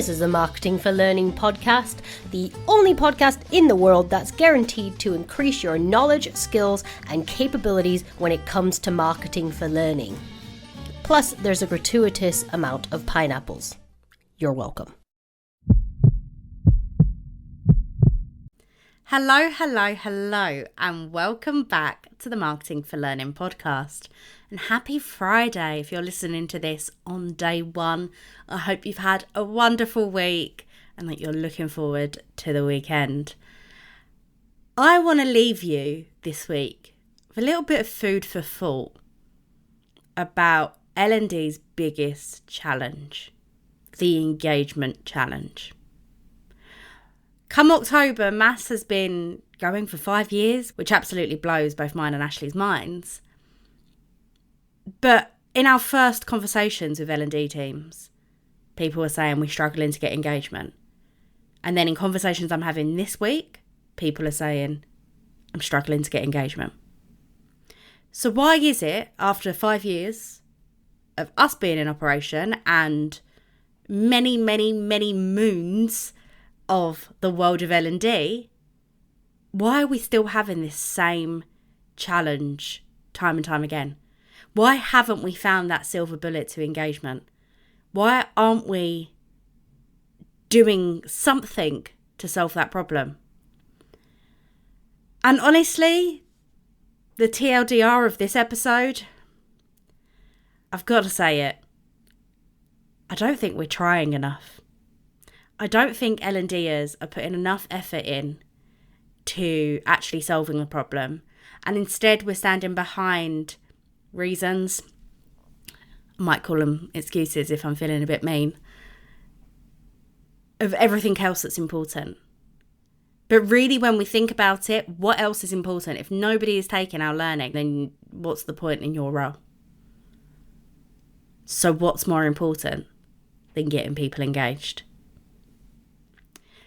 This is a Marketing for Learning podcast, the only podcast in the world that's guaranteed to increase your knowledge, skills, and capabilities when it comes to marketing for learning. Plus, there's a gratuitous amount of pineapples. You're welcome. Hello, and welcome back to the Marketing for Learning podcast. And happy Friday if you're listening to this on day one. I hope you've had a wonderful week and that you're looking forward to the weekend. I want to leave you this week with a little bit of food for thought about L&D's biggest challenge, the engagement challenge. Come October, MAS has been going for 5 years, which absolutely blows both mine and Ashley's minds. But in our first conversations with L&D teams, people were saying we're struggling to get engagement. And then in conversations I'm having this week, people are saying I'm struggling to get engagement. So why is it, after 5 years of us being in operation and many moons of the world of L&D, why are we still having this same challenge time and time again? Why haven't we found that silver bullet to engagement? Why aren't we doing something to solve that problem? And honestly, the TLDR of this episode, I've got to say it, I don't think we're trying enough. I don't think L&Ders are putting enough effort in to actually solving the problem. And instead we're standing behind reasons, I might call them excuses if I'm feeling a bit mean, of everything else that's important. But really, when we think about it, what else is important? If nobody is taking our learning, then what's the point in your role? So what's more important than getting people engaged?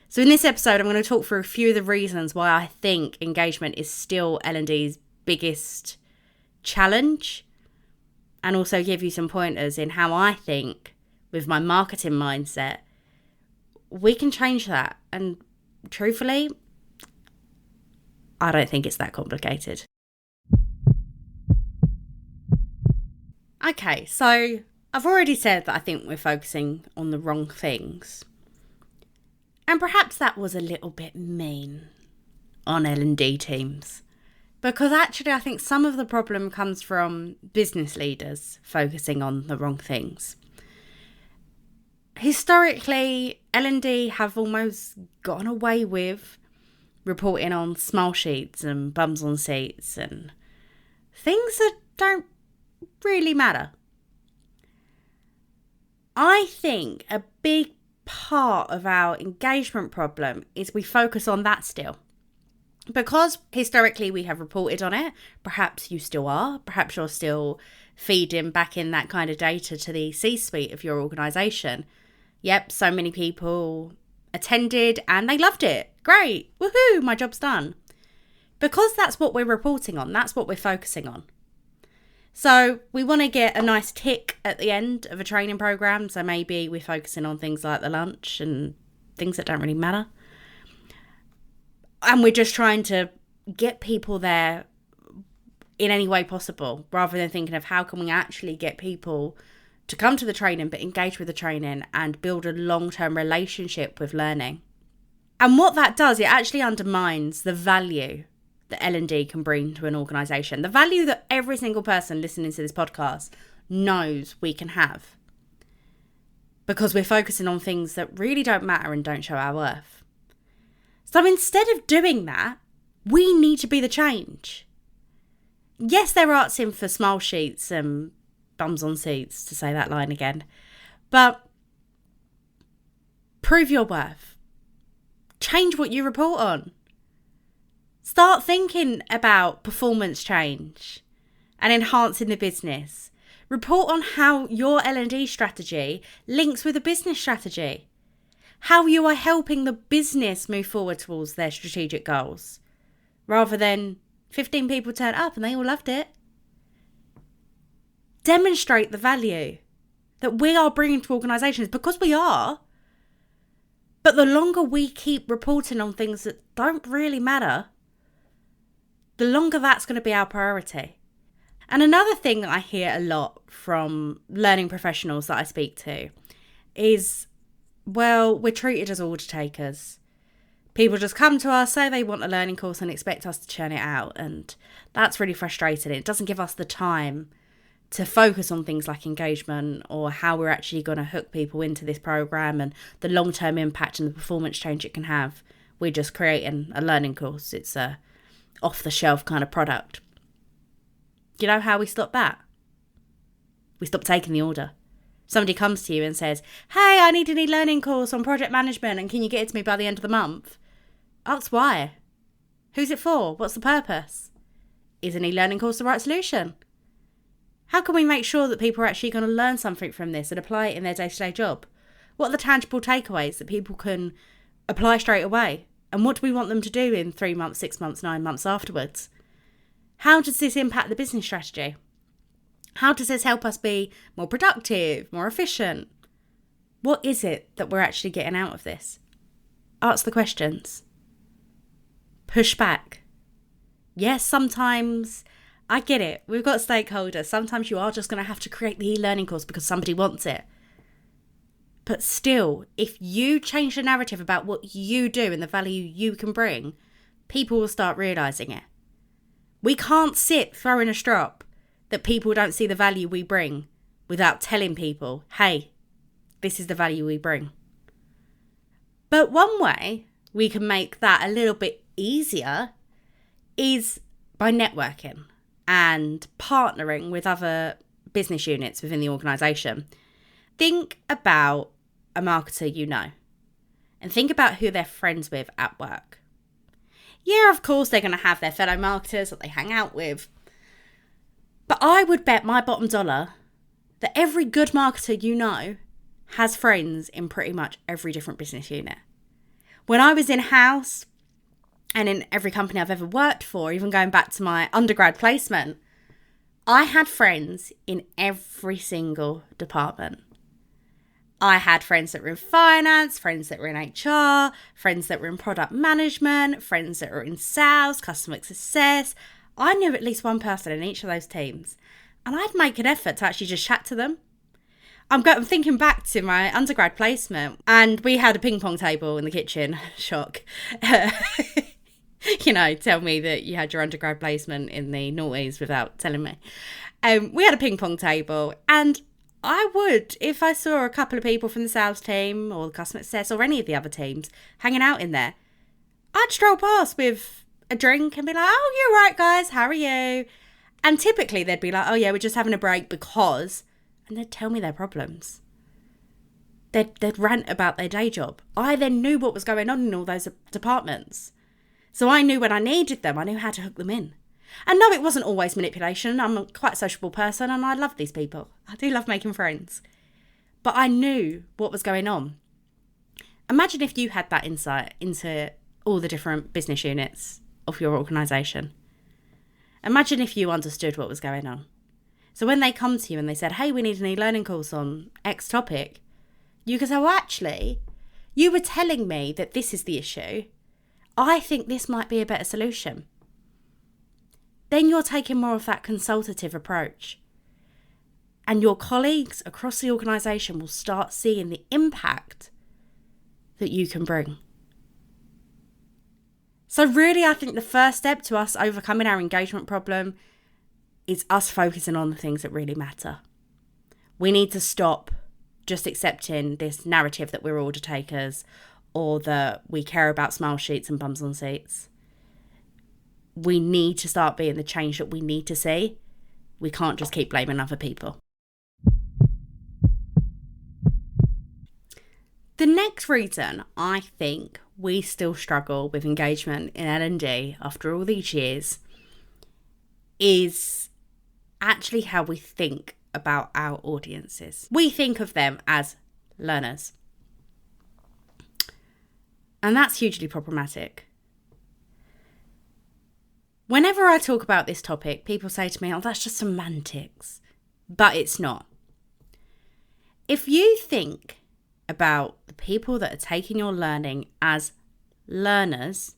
So in this episode, I'm going to talk through a few of the reasons why I think engagement is still L&D's biggest challenge, and also give you some pointers in how I think, with my marketing mindset, we can change that. And truthfully, I don't think it's that complicated. Okay, so I've already said that I think we're focusing on the wrong things. And perhaps that was a little bit mean on L&D teams. Because actually I think some of the problem comes from business leaders focusing on the wrong things. Historically, L&D have almost gotten away with reporting on small sheets and bums on seats and things that don't really matter. I think a big part of our engagement problem is we focus on that still. Because historically we have reported on it, perhaps you still are, perhaps you're still feeding back in that kind of data to the C-suite of your organisation. Yep, so many people attended and they loved it. Great, woohoo, my job's done. Because that's what we're reporting on, that's what we're focusing on. So we want to get a nice tick at the end of a training program. So maybe we're focusing on things like the lunch and things that don't really matter. And we're just trying to get people there in any way possible, rather than thinking of how can we actually get people to come to the training, but engage with the training and build a long-term relationship with learning. And what that does, it actually undermines the value that L&D can bring to an organisation. The value that every single person listening to this podcast knows we can have. Because we're focusing on things that really don't matter and don't show our worth. So instead of doing that, we need to be the change. Yes, they're asking for smile sheets and bums on seats, to say that line again. But prove your worth. Change what you report on. Start thinking about performance change and enhancing the business. Report on how your L&D strategy links with a business strategy. How you are helping the business move forward towards their strategic goals. Rather than 15 people turn up and they all loved it. Demonstrate the value that we are bringing to organisations, because we are. But the longer we keep reporting on things that don't really matter, the longer that's going to be our priority. And another thing that I hear a lot from learning professionals that I speak to is, well, we're treated as order takers. People just come to us, say they want a learning course and expect us to churn it out. And that's really frustrating. It doesn't give us the time to focus on things like engagement or how we're actually going to hook people into this program and the long-term impact and the performance change it can have. We're just creating a learning course. It's a off-the-shelf kind of product. You know how we stop that? We stop taking the order. Somebody comes to you and says, hey, I need an e-learning course on project management and can you get it to me by the end of the month? Ask why. Who's it for? What's the purpose? Is an e-learning course the right solution? How can we make sure that people are actually going to learn something from this and apply it in their day-to-day job? What are the tangible takeaways that people can apply straight away? And what do we want them to do in 3 months, 6 months, 9 months afterwards? How does this impact the business strategy? How does this help us be more productive, more efficient? What is it that we're actually getting out of this? Ask the questions. Push back. Yes, sometimes, I get it. We've got stakeholders. Sometimes you are just going to have to create the e-learning course because somebody wants it. But still, if you change the narrative about what you do and the value you can bring, people will start realising it. We can't sit throwing a strop that people don't see the value we bring without telling people, hey, this is the value we bring. But one way we can make that a little bit easier is by networking and partnering with other business units within the organisation. Think about a marketer you know and think about who they're friends with at work. Yeah, of course, they're going to have their fellow marketers that they hang out with. But I would bet my bottom dollar that every good marketer you know has friends in pretty much every different business unit. When I was in-house and in every company I've ever worked for, even going back to my undergrad placement, I had friends in every single department. I had friends that were in finance, friends that were in HR, friends that were in product management, friends that were in sales, customer success. I knew at least one person in each of those teams. And I'd make an effort to actually just chat to them. I'm thinking back to my undergrad placement and we had a ping pong table in the kitchen. Shock. Tell me that you had your undergrad placement in the noughties without telling me. We had a ping pong table and I would, if I saw a couple of people from the sales team or the customer success or any of the other teams hanging out in there, I'd stroll past with a drink and be like, oh, you're right, guys, how are you? And typically they'd be like, oh, yeah, we're just having a break because, and they'd tell me their problems. They'd rant about their day job. I then knew what was going on in all those departments. So I knew when I needed them, I knew how to hook them in. And no, it wasn't always manipulation. I'm quite a sociable person and I love these people. I do love making friends. But I knew what was going on. Imagine if you had that insight into all the different business units of your organisation. Imagine if you understood what was going on. So when they come to you and they said, hey, we need an e-learning course on X topic, you could say, well, actually, you were telling me that this is the issue. I think this might be a better solution. Then you're taking more of that consultative approach. And your colleagues across the organisation will start seeing the impact that you can bring. So really, I think the first step to us overcoming our engagement problem is us focusing on the things that really matter. We need to stop just accepting this narrative that we're order takers or that we care about smile sheets and bums on seats. We need to start being the change that we need to see. We can't just keep blaming other people. The next reason I think we still struggle with engagement in L&D after all these years is actually how we think about our audiences. We think of them as learners. And that's hugely problematic. Whenever I talk about this topic, people say to me, oh, that's just semantics. But it's not. If you think about the people that are taking your learning as learners,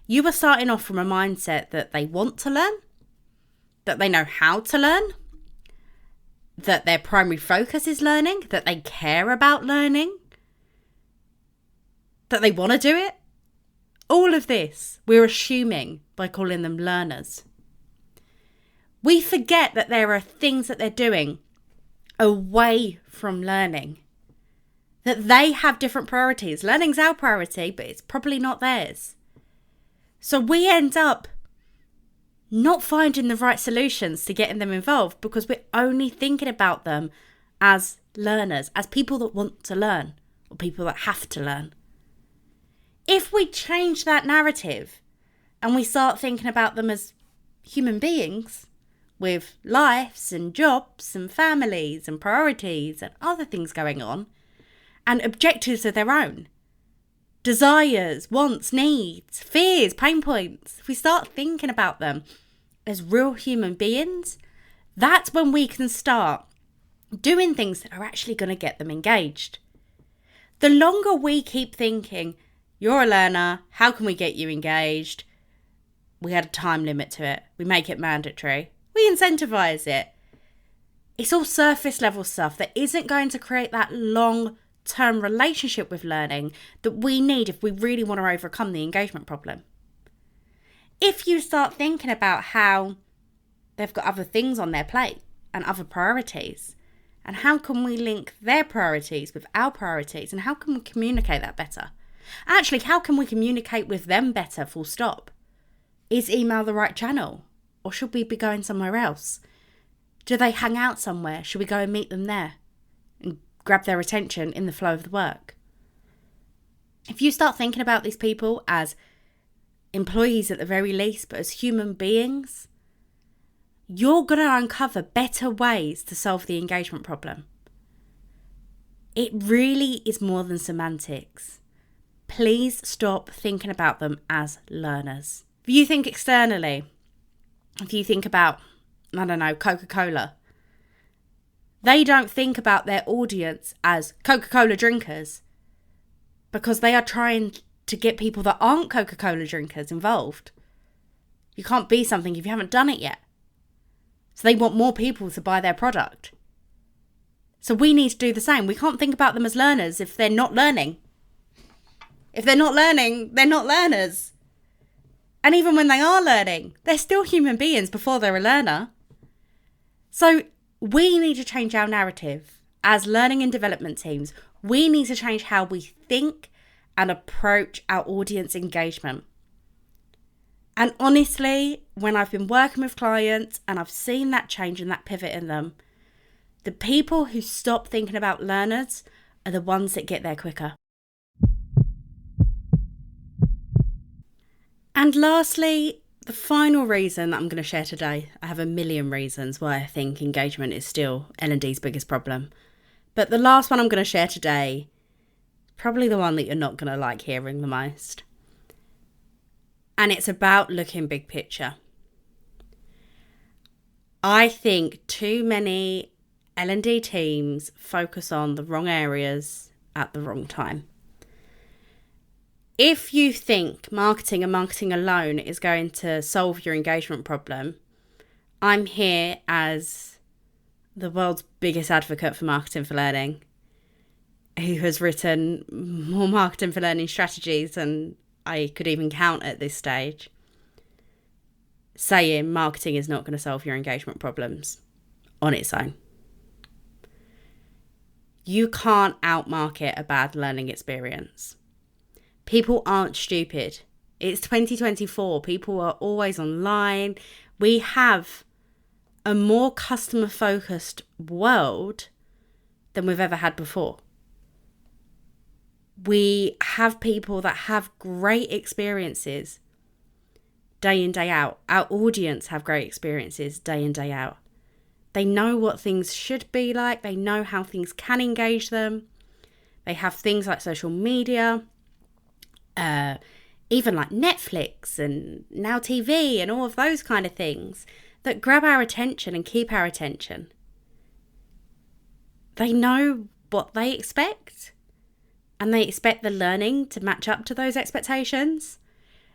you are starting off from a mindset that they want to learn, that they know how to learn, that their primary focus is learning, that they care about learning, that they want to do it. All of this we're assuming by calling them learners. We forget that there are things that they're doing away from learning, that they have different priorities. Learning's our priority, but it's probably not theirs. So we end up not finding the right solutions to getting them involved because we're only thinking about them as learners, as people that want to learn or people that have to learn. If we change that narrative and we start thinking about them as human beings with lives and jobs and families and priorities and other things going on and objectives of their own, desires, wants, needs, fears, pain points, if we start thinking about them as real human beings, that's when we can start doing things that are actually going to get them engaged. The longer we keep thinking, you're a learner, how can we get you engaged? We add a time limit to it. We make it mandatory. We incentivize it. It's all surface level stuff that isn't going to create that long-term relationship with learning that we need if we really want to overcome the engagement problem. If you start thinking about how they've got other things on their plate and other priorities, and how can we link their priorities with our priorities, and how can we communicate that better? Actually, how can we communicate with them better, full stop? Is email the right channel? Or should we be going somewhere else? Do they hang out somewhere? Should we go and meet them there and grab their attention in the flow of the work? If you start thinking about these people as employees at the very least, but as human beings, you're going to uncover better ways to solve the engagement problem. It really is more than semantics. Please stop thinking about them as learners. If you think externally, if you think about, I don't know, Coca-Cola, they don't think about their audience as Coca-Cola drinkers because they are trying to get people that aren't Coca-Cola drinkers involved. You can't be something if you haven't done it yet. So they want more people to buy their product. So we need to do the same. We can't think about them as learners if they're not learning. If they're not learning, they're not learners. And even when they are learning, they're still human beings before they're a learner. So we need to change our narrative. As learning and development teams, we need to change how we think and approach our audience engagement. And honestly, when I've been working with clients and I've seen that change and that pivot in them, the people who stop thinking about learners are the ones that get there quicker. And lastly, the final reason that I'm going to share today, I have a million reasons why I think engagement is still L&D's biggest problem. But the last one I'm going to share today, probably the one that you're not going to like hearing the most. And it's about looking big picture. I think too many L&D teams focus on the wrong areas at the wrong time. If you think marketing and marketing alone is going to solve your engagement problem, I'm here as the world's biggest advocate for marketing for learning, who has written more marketing for learning strategies than I could even count at this stage, saying marketing is not going to solve your engagement problems on its own. You can't outmarket a bad learning experience. People aren't stupid. It's 2024. People are always online. We have a more customer-focused world than we've ever had before. We have people that have great experiences day in, day out. Our audience have great experiences day in, day out. They know what things should be like. They know how things can engage them. They have things like social media, even like Netflix and Now TV and all of those kind of things that grab our attention and keep our attention. They know what they expect. and they expect the learning to match up to those expectations.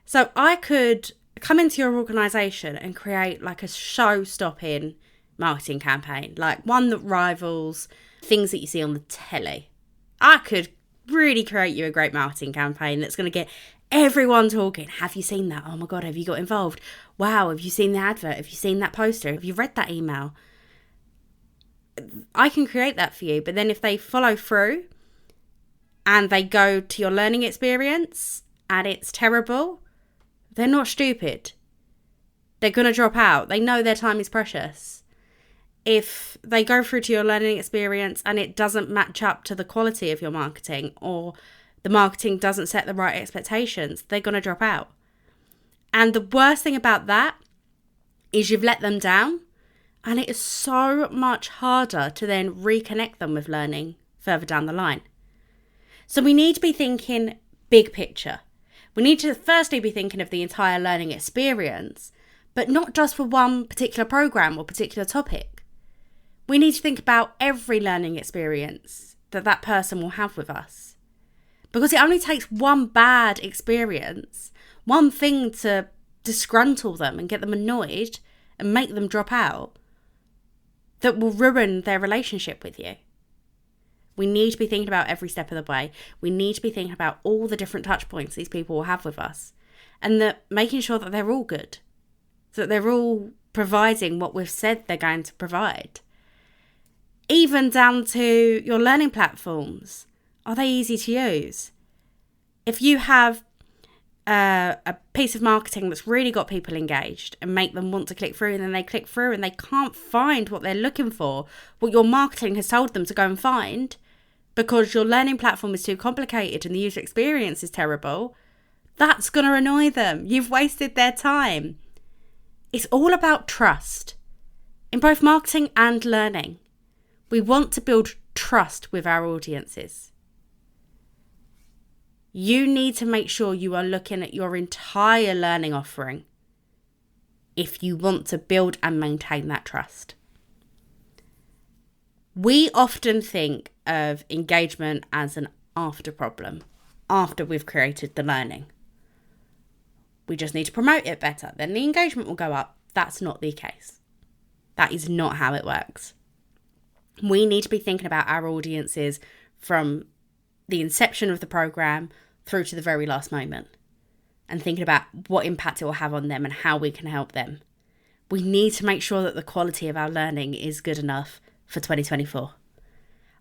So I could come into your organisation and create like a show-stopping marketing campaign, like one that rivals things that you see on the telly. I could really create you a great marketing campaign that's going to get everyone talking. Have you seen that? Oh my God, have you got involved? Wow, have you seen the advert? Have you seen that poster? Have you read that email? I can create that for you, but then if they follow through and they go to your learning experience and it's terrible, they're not stupid. They're going to drop out. They know their time is precious. If they go through to your learning experience and it doesn't match up to the quality of your marketing, or the marketing doesn't set the right expectations, they're going to drop out. And the worst thing about that is you've let them down, and it is so much harder to then reconnect them with learning further down the line. So we need to be thinking big picture. We need to firstly be thinking of the entire learning experience, but not just for one particular program or particular topic. We need to think about every learning experience that person will have with us. Because it only takes one bad experience, one thing to disgruntle them and get them annoyed and make them drop out, that will ruin their relationship with you. We need to be thinking about every step of the way. We need to be thinking about all the different touch points these people will have with us, and that making sure that they're all good, that they're all providing what we've said they're going to provide. Even down to your learning platforms. Are they easy to use? If you have a piece of marketing that's really got people engaged and make them want to click through, and then they click through and they can't find what they're looking for, what your marketing has told them to go and find, because your learning platform is too complicated and the user experience is terrible, that's going to annoy them. You've wasted their time. It's all about trust. In both marketing and learning, we want to build trust with our audiences. You need to make sure you are looking at your entire learning offering if you want to build and maintain that trust. We often think of engagement as an after problem, after we've created the learning. We just need to promote it better, then the engagement will go up. That's not the case. That is not how it works. We need to be thinking about our audiences from the inception of the program through to the very last moment, and thinking about what impact it will have on them and how we can help them. We need to make sure that the quality of our learning is good enough for 2024.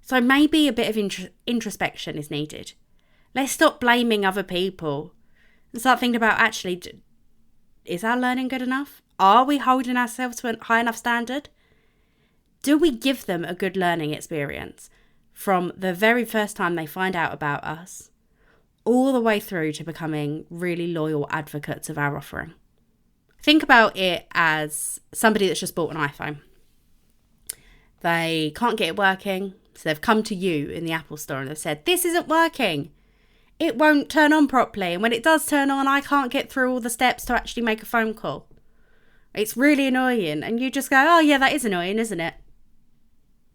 So maybe a bit of introspection is needed. Let's stop blaming other people and start thinking about, actually, is our learning good enough? Are we holding ourselves to a high enough standard? Do we give them a good learning experience from the very first time they find out about us, all the way through to becoming really loyal advocates of our offering? Think about it as somebody that's just bought an iPhone. They can't get it working, so they've come to you in the Apple Store and they've said, this isn't working. It won't turn on properly, and when it does turn on, I can't get through all the steps to actually make a phone call. It's really annoying. And you just go, oh yeah, that is annoying, isn't it?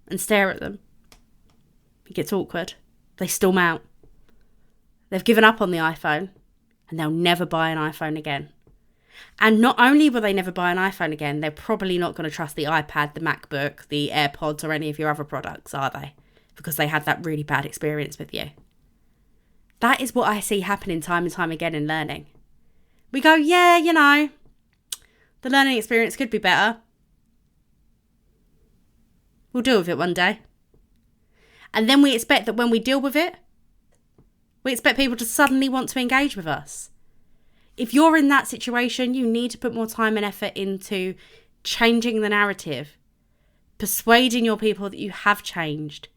And stare at them. It gets awkward. They storm out. They've given up on the iPhone, and they'll never buy an iPhone again. And not only will they never buy an iPhone again, they're probably not going to trust the iPad, the MacBook, the AirPods, or any of your other products, are they? Because they had that really bad experience with you. That is what I see happening time and time again in learning. We go, yeah, the learning experience could be better. We'll deal with it one day. And then we expect that when we deal with it, we expect people to suddenly want to engage with us. If you're in that situation, you need to put more time and effort into changing the narrative, persuading your people that you have changed.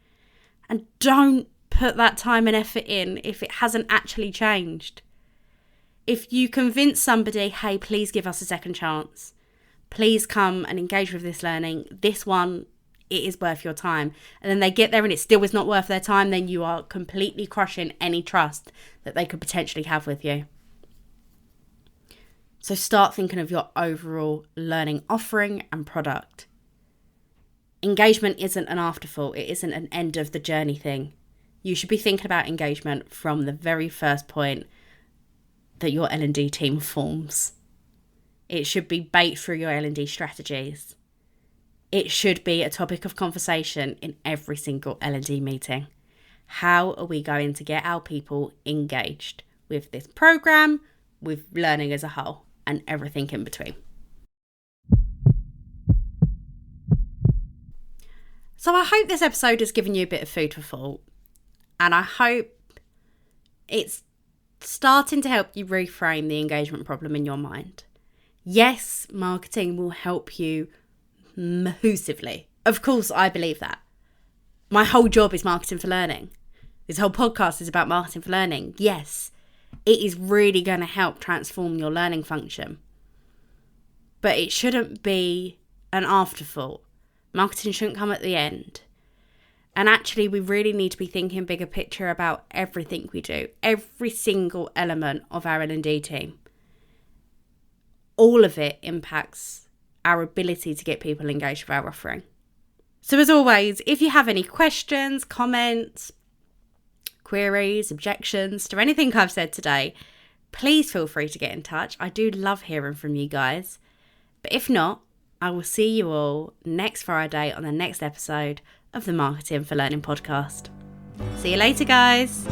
And don't put that time and effort in if it hasn't actually changed. If you convince somebody, hey, please give us a second chance. Please come and engage with this learning. This one, it is worth your time. And then they get there and it still is not worth their time, then you are completely crushing any trust that they could potentially have with you. So start thinking of your overall learning offering and product. Engagement isn't an afterthought. It isn't an end of the journey thing. You should be thinking about engagement from the very first point that your L&D team forms. It should be baked through your L&D strategies. It should be a topic of conversation in every single L&D meeting. How are we going to get our people engaged with this program, with learning as a whole, and everything in between? So I hope this episode has given you a bit of food for thought. And I hope it's starting to help you reframe the engagement problem in your mind. Yes, marketing will help you massively. Of course, I believe that. My whole job is marketing for learning. This whole podcast is about marketing for learning. Yes, it is really going to help transform your learning function. But it shouldn't be an afterthought. Marketing shouldn't come at the end. And actually, we really need to be thinking bigger picture about everything we do. Every single element of our L&D team. All of it impacts our ability to get people engaged with our offering. So as always, if you have any questions, comments, queries, objections to anything I've said today, please feel free to get in touch. I do love hearing from you guys. But if not, I will see you all next Friday on the next episode of the Marketing for Learning podcast. See you later, guys.